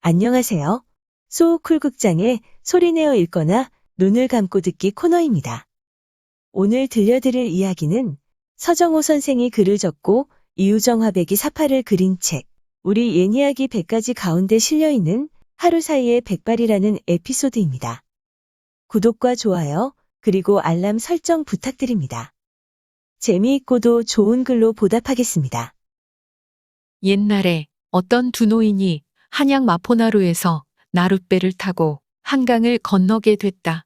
안녕하세요. 소쿨극장의 소리내어 읽거나 눈을 감고 듣기 코너입니다. 오늘 들려드릴 이야기는 서정호 선생이 글을 적고 이우정 화백이 사파를 그린 책, 우리 옛이야기 100가지 가운데 실려있는 하루 사이의 백발이라는 에피소드입니다. 구독과 좋아요, 그리고 알람 설정 부탁드립니다. 재미있고도 좋은 글로 보답하겠습니다. 옛날에 어떤 두 노인이 한양 마포나루에서 나룻배를 타고 한강을 건너게 됐다.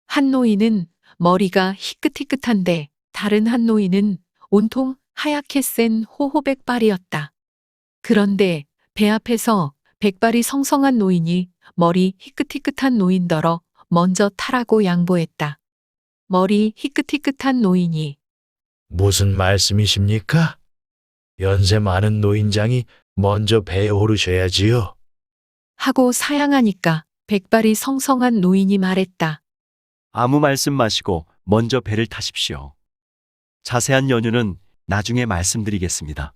한 노인은 머리가 희끗희끗한데 다른 한 노인은 온통 하얗게 센 호호백발이었다. 그런데 배 앞에서 백발이 성성한 노인이 머리 희끗희끗한 노인더러 먼저 타라고 양보했다. 머리 희끗희끗한 노인이 무슨 말씀이십니까? 연세 많은 노인장이 먼저 배에 오르셔야지요. 하고 사양하니까 백발이 성성한 노인이 말했다. 아무 말씀 마시고 먼저 배를 타십시오. 자세한 연유는 나중에 말씀드리겠습니다.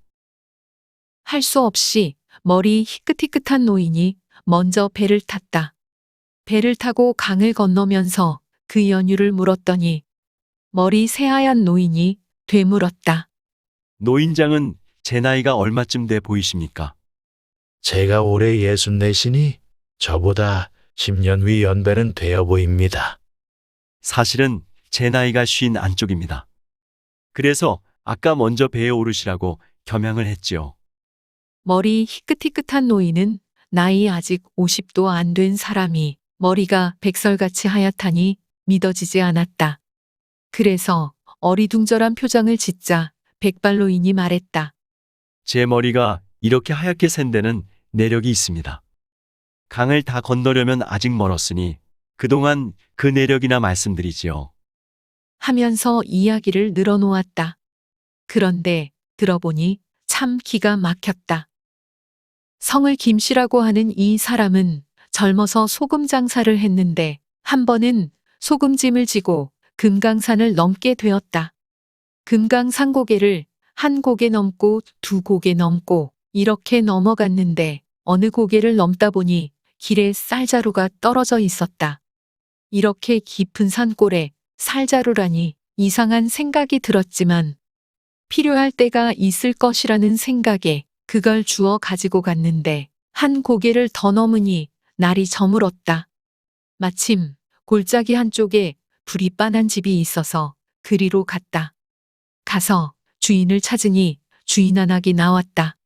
할 수 없이 머리 희끗희끗한 노인이 먼저 배를 탔다. 배를 타고 강을 건너면서 그 연유를 물었더니 머리 새하얀 노인이 되물었다. 노인장은 제 나이가 얼마쯤 돼 보이십니까? 제가 올해 64시니 저보다 10년 위 연배는 되어 보입니다. 사실은 제 나이가 50 안쪽입니다. 그래서 아까 먼저 배에 오르시라고 겸양을 했지요. 머리 희끗희끗한 노인은 나이 아직 50도 안 된 사람이 머리가 백설같이 하얗다니 믿어지지 않았다. 그래서 어리둥절한 표정을 짓자 백발 노인이 말했다. 제 머리가 이렇게 하얗게 샌 데는 내력이 있습니다. 강을 다 건너려면 아직 멀었으니 그동안 그 내력이나 말씀드리지요. 하면서 이야기를 늘어놓았다. 그런데 들어보니 참 기가 막혔다. 성을 김씨라고 하는 이 사람은 젊어서 소금 장사를 했는데 한 번은 소금짐을 지고 금강산을 넘게 되었다. 금강산 고개를 한 고개 넘고 두 고개 넘고 이렇게 넘어갔는데 어느 고개를 넘다 보니 길에 쌀자루가 떨어져 있었다. 이렇게 깊은 산골에 쌀자루라니 이상한 생각이 들었지만 필요할 때가 있을 것이라는 생각에 그걸 주워 가지고 갔는데 한 고개를 더 넘으니 날이 저물었다. 마침 골짜기 한쪽에 불이 빤한 집이 있어서 그리로 갔다. 가서 주인을 찾으니 주인 아낙이 나왔다.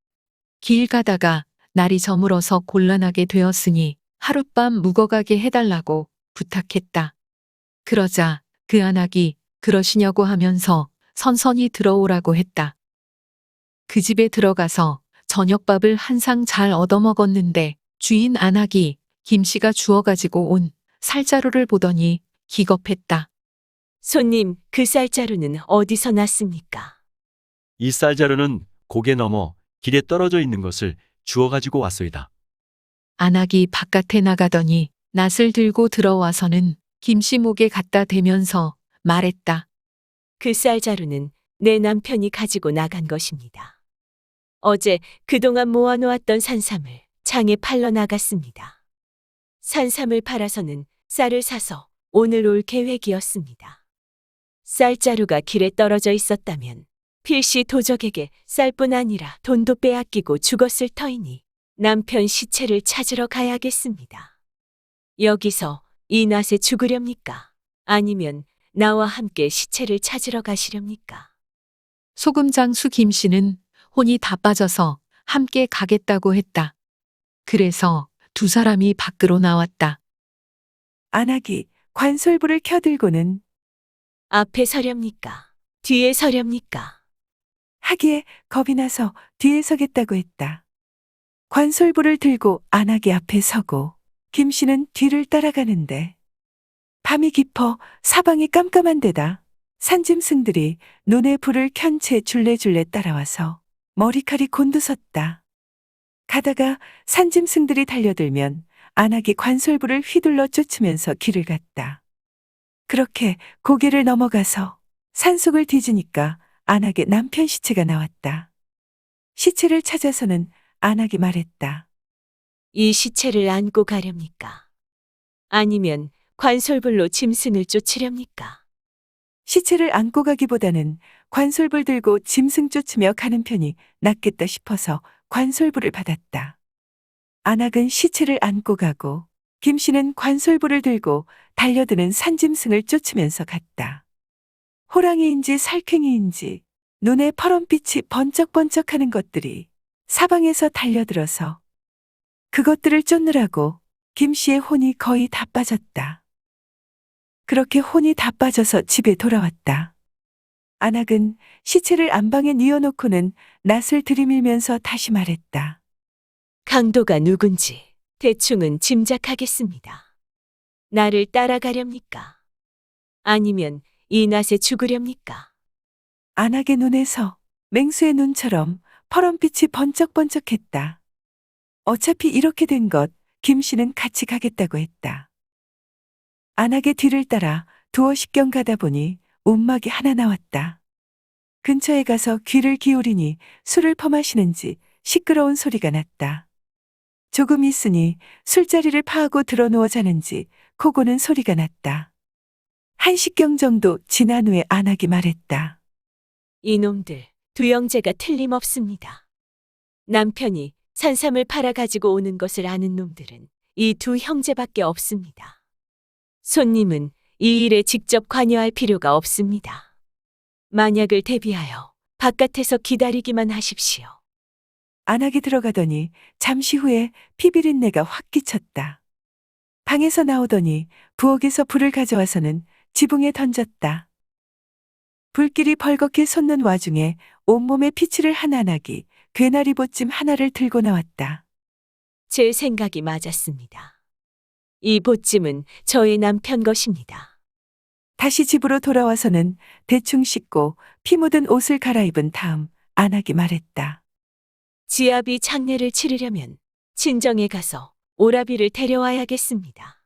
길 가다가 날이 저물어서 곤란하게 되었으니 하룻밤 묵어가게 해달라고 부탁했다. 그러자 그 아낙이 그러시냐고 하면서 선선히 들어오라고 했다. 그 집에 들어가서 저녁밥을 한 상 잘 얻어먹었는데 주인 아낙이 김씨가 주워가지고 온 쌀자루를 보더니 기겁했다. 손님, 그 쌀자루는 어디서 났습니까? 이 쌀자루는 고개 넘어 길에 떨어져 있는 것을 주워 가지고 왔소이다. 아낙이 바깥에 나가더니 낫을 들고 들어와서는 김씨 목에 갖다 대면서 말했다. 그 쌀자루는 내 남편이 가지고 나간 것입니다. 어제 그동안 모아놓았던 산삼을 장에 팔러 나갔습니다. 산삼을 팔아서는 쌀을 사서 오늘 올 계획이었습니다. 쌀자루가 길에 떨어져 있었다면 필시 도적에게 쌀뿐 아니라 돈도 빼앗기고 죽었을 터이니 남편 시체를 찾으러 가야겠습니다. 여기서 이 낫에 죽으렵니까? 아니면 나와 함께 시체를 찾으러 가시렵니까? 소금장수 김씨는 혼이 다 빠져서 함께 가겠다고 했다. 그래서 두 사람이 밖으로 나왔다. 안악이 관솔부를 켜들고는 앞에 서렵니까? 뒤에 서렵니까? 하기에 겁이 나서 뒤에 서겠다고 했다. 관솔부를 들고 안악이 앞에 서고 김씨는 뒤를 따라가는데 밤이 깊어 사방이 깜깜한 데다 산짐승들이 눈에 불을 켠 채 줄레줄레 따라와서 머리칼이 곤두섰다. 가다가 산짐승들이 달려들면 안악이 관솔부를 휘둘러 쫓으면서 길을 갔다. 그렇게 고개를 넘어가서 산속을 뒤지니까 안악의 남편 시체가 나왔다. 시체를 찾아서는 안악이 말했다. 이 시체를 안고 가렵니까? 아니면 관솔불로 짐승을 쫓으렵니까? 시체를 안고 가기보다는 관솔불 들고 짐승 쫓으며 가는 편이 낫겠다 싶어서 관솔불을 받았다. 안악은 시체를 안고 가고 김 씨는 관솔불을 들고 달려드는 산짐승을 쫓으면서 갔다. 호랑이인지 살쾡이인지 눈에 퍼런빛이 번쩍번쩍하는 것들이 사방에서 달려들어서 그것들을 쫓느라고 김 씨의 혼이 거의 다 빠졌다. 그렇게 혼이 다 빠져서 집에 돌아왔다. 안악은 시체를 안방에 뉘어놓고는 낯을 들이밀면서 다시 말했다. 강도가 누군지 대충은 짐작하겠습니다. 나를 따라가렵니까? 아니면 이 낫에 죽으렵니까? 안악의 눈에서 맹수의 눈처럼 퍼런빛이 번쩍번쩍했다. 어차피 이렇게 된 것, 김 씨는 같이 가겠다고 했다. 안악의 뒤를 따라 두어십경 가다 보니 움막이 하나 나왔다. 근처에 가서 귀를 기울이니 술을 퍼마시는지 시끄러운 소리가 났다. 조금 있으니 술자리를 파하고 들어누워 자는지 코고는 소리가 났다. 1시경 정도 지난 후에 안악이 말했다. 이놈들 두 형제가 틀림없습니다. 남편이 산삼을 팔아 가지고 오는 것을 아는 놈들은 이 두 형제밖에 없습니다. 손님은 이 일에 직접 관여할 필요가 없습니다. 만약을 대비하여 바깥에서 기다리기만 하십시오. 안악이 들어가더니 잠시 후에 피비린내가 확 끼쳤다. 방에서 나오더니 부엌에서 불을 가져와서는 지붕에 던졌다. 불길이 벌겋게 솟는 와중에 온몸에 피칠을 한 안악이 괴나리 보찜 하나를 들고 나왔다. 제 생각이 맞았습니다. 이 보찜은 저의 남편 것입니다. 다시 집으로 돌아와서는 대충 씻고 피 묻은 옷을 갈아입은 다음 안악이 말했다. 지아비 장례를 치르려면 친정에 가서 오라비를 데려와야겠습니다.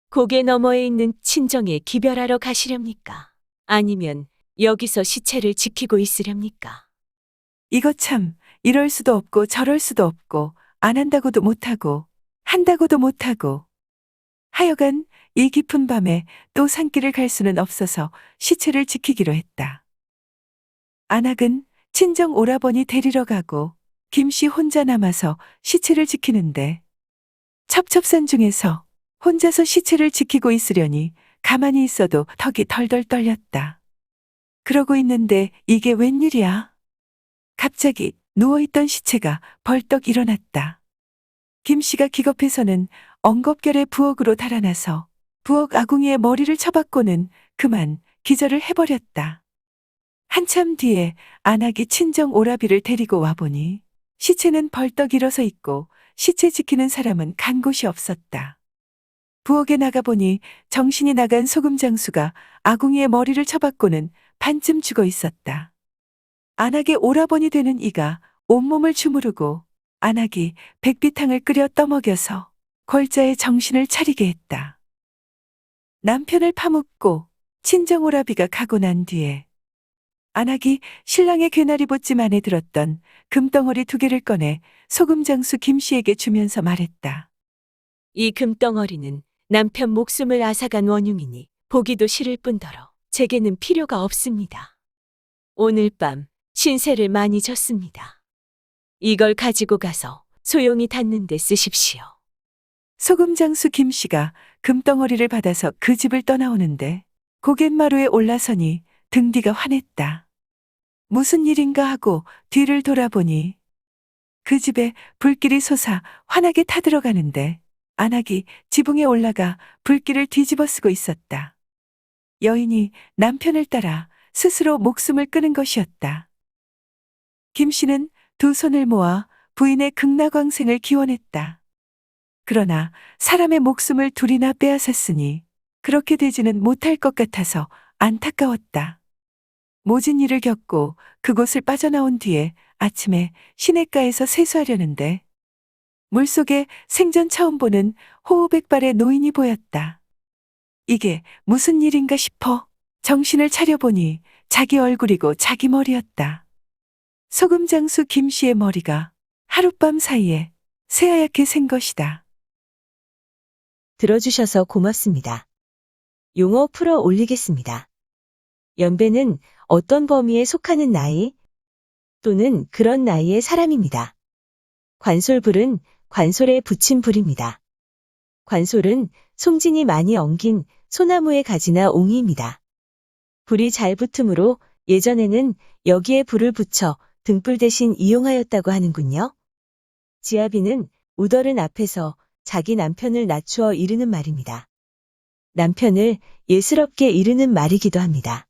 고개 너머에 있는 친정에 기별하러 가시렵니까? 아니면 여기서 시체를 지키고 있으렵니까? 이거 참 이럴 수도 없고 저럴 수도 없고 안 한다고도 못하고 한다고도 못하고 하여간 이 깊은 밤에 또 산길을 갈 수는 없어서 시체를 지키기로 했다. 안악은 친정 오라버니 데리러 가고 김씨 혼자 남아서 시체를 지키는데 첩첩산 중에서 혼자서 시체를 지키고 있으려니 가만히 있어도 턱이 덜덜 떨렸다. 그러고 있는데 이게 웬일이야? 갑자기 누워있던 시체가 벌떡 일어났다. 김씨가 기겁해서는 엉겁결에 부엌으로 달아나서 부엌 아궁이에 머리를 쳐박고는 그만 기절을 해버렸다. 한참 뒤에 안악이 친정 오라비를 데리고 와보니 시체는 벌떡 일어서 있고 시체 지키는 사람은 간 곳이 없었다. 부엌에 나가보니 정신이 나간 소금장수가 아궁이에 머리를 쳐박고는 반쯤 죽어 있었다. 안악의 오라버니 되는 이가 온몸을 주무르고 안악이 백비탕을 끓여 떠먹여서 골자에 정신을 차리게 했다. 남편을 파묻고 친정 오라비가 가고 난 뒤에 안악이 신랑의 괴나리 보찜 안에 들었던 금덩어리 2개를 꺼내 소금장수 김씨에게 주면서 말했다. 이 금덩어리는 남편 목숨을 앗아간 원흉이니 보기도 싫을 뿐더러 제게는 필요가 없습니다. 오늘 밤 신세를 많이 졌습니다. 이걸 가지고 가서 소용이 닿는 데 쓰십시오. 소금장수 김씨가 금덩어리를 받아서 그 집을 떠나오는데 고갯마루에 올라서니 등 뒤가 환했다. 무슨 일인가 하고 뒤를 돌아보니 그 집에 불길이 솟아 환하게 타들어가는데 안악이 지붕에 올라가 불길을 뒤집어쓰고 있었다. 여인이 남편을 따라 스스로 목숨을 끊은 것이었다. 김 씨는 두 손을 모아 부인의 극락왕생을 기원했다. 그러나 사람의 목숨을 둘이나 빼앗았으니 그렇게 되지는 못할 것 같아서 안타까웠다. 모진 일을 겪고 그곳을 빠져나온 뒤에 아침에 시냇가에서 세수하려는데 물속에 생전 처음 보는 호우백발의 노인이 보였다. 이게 무슨 일인가 싶어 정신을 차려보니 자기 얼굴이고 자기 머리였다. 소금장수 김씨의 머리가 하룻밤 사이에 새하얗게 생 것이다. 들어주셔서 고맙습니다. 용어 풀어 올리겠습니다. 연배는 어떤 범위에 속하는 나이 또는 그런 나이의 사람입니다. 관솔불은 관솔에 붙인 불입니다. 관솔은 송진이 많이 엉긴 소나무의 가지나 옹이입니다. 불이 잘 붙으므로 예전에는 여기에 불을 붙여 등불 대신 이용하였다고 하는군요. 지아비는 우덜은 앞에서 자기 남편을 낮추어 이르는 말입니다. 남편을 예스럽게 이르는 말이기도 합니다.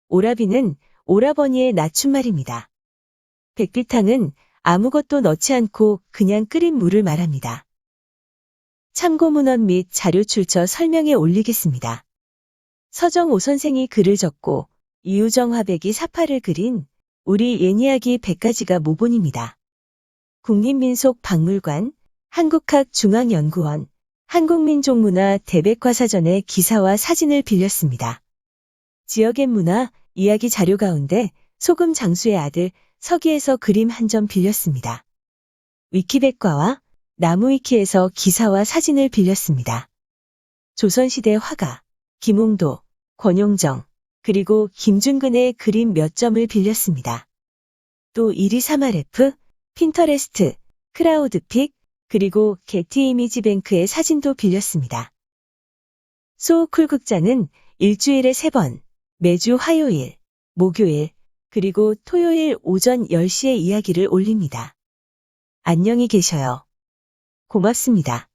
오라비는 오라버니의 낮춤말입니다. 백비탕은 아무것도 넣지 않고 그냥 끓인 물을 말합니다. 참고 문헌 및 자료 출처 설명에 올리겠습니다. 서정오 선생이 글을 적고 이우정 화백이 사파를 그린 우리 옛이야기 100가지가 모본입니다. 국립민속박물관, 한국학중앙연구원, 한국민족문화 대백과사전의 기사와 사진을 빌렸습니다. 지역의 문화, 이야기 자료 가운데 소금 장수의 아들 서기에서 그림 한 점 빌렸습니다. 위키백과와 나무위키에서 기사와 사진을 빌렸습니다. 조선시대 화가, 김홍도, 권용정, 그리고 김준근의 그림 몇 점을 빌렸습니다. 또 123RF, 핀터레스트, 크라우드픽, 그리고 게티 이미지 뱅크의 사진도 빌렸습니다. 소우쿨 극장은 일주일에 3번, 매주 화요일, 목요일, 그리고 토요일 오전 10시에 이야기를 올립니다. 안녕히 계셔요. 고맙습니다.